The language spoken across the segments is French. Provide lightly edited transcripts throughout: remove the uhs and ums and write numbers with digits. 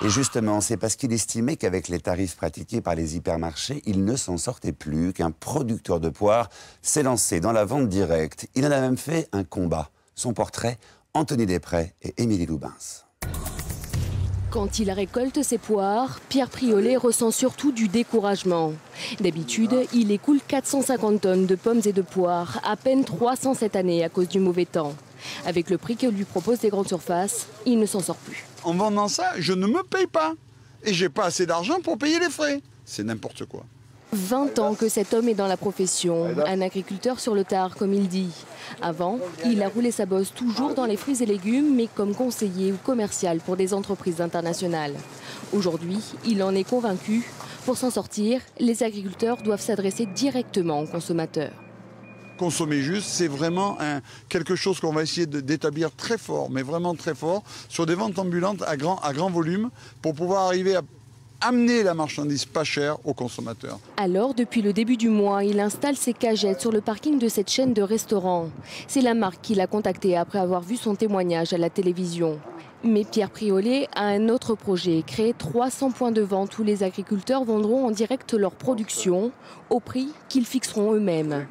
Et justement, c'est parce qu'il estimait qu'avec les tarifs pratiqués par les hypermarchés, il ne s'en sortait plus, qu'un producteur de poires s'est lancé dans la vente directe. Il en a même fait un combat. Son portrait, Anthony Desprez et Émilie Loubens. Quand il récolte ses poires, Pierre Priolet ressent surtout du découragement. D'habitude, il écoule 450 tonnes de pommes et de poires, à peine 300 cette année à cause du mauvais temps. Avec le prix que lui proposent les grandes surfaces, il ne s'en sort plus. En vendant ça, je ne me paye pas. Et j'ai pas assez d'argent pour payer les frais. C'est n'importe quoi. 20 ans que cet homme est dans la profession, un agriculteur sur le tard, comme il dit. Avant, il a roulé sa bosse toujours dans les fruits et légumes, mais comme conseiller ou commercial pour des entreprises internationales. Aujourd'hui, il en est convaincu. Pour s'en sortir, les agriculteurs doivent s'adresser directement aux consommateurs. Consommer juste, c'est vraiment quelque chose qu'on va essayer d'établir très fort, mais vraiment très fort, sur des ventes ambulantes à grand volume, pour pouvoir arriver à amener la marchandise pas chère aux consommateurs. Alors, depuis le début du mois, il installe ses cagettes sur le parking de cette chaîne de restaurants. C'est la marque qui l'a contacté après avoir vu son témoignage à la télévision. Mais Pierre Priolet a un autre projet, créer 300 points de vente où les agriculteurs vendront en direct leur production au prix qu'ils fixeront eux-mêmes.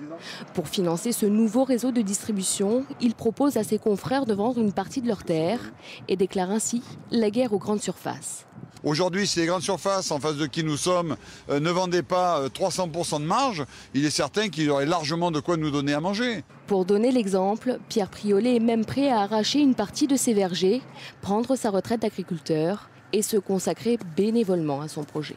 Pour financer ce nouveau réseau de distribution, il propose à ses confrères de vendre une partie de leurs terres et déclare ainsi la guerre aux grandes surfaces. Aujourd'hui, si les grandes surfaces, en face de qui nous sommes, ne vendaient pas 300% de marge, il est certain qu'il y aurait largement de quoi nous donner à manger. Pour donner l'exemple, Pierre Priolet est même prêt à arracher une partie de ses vergers, prendre sa retraite d'agriculteur et se consacrer bénévolement à son projet.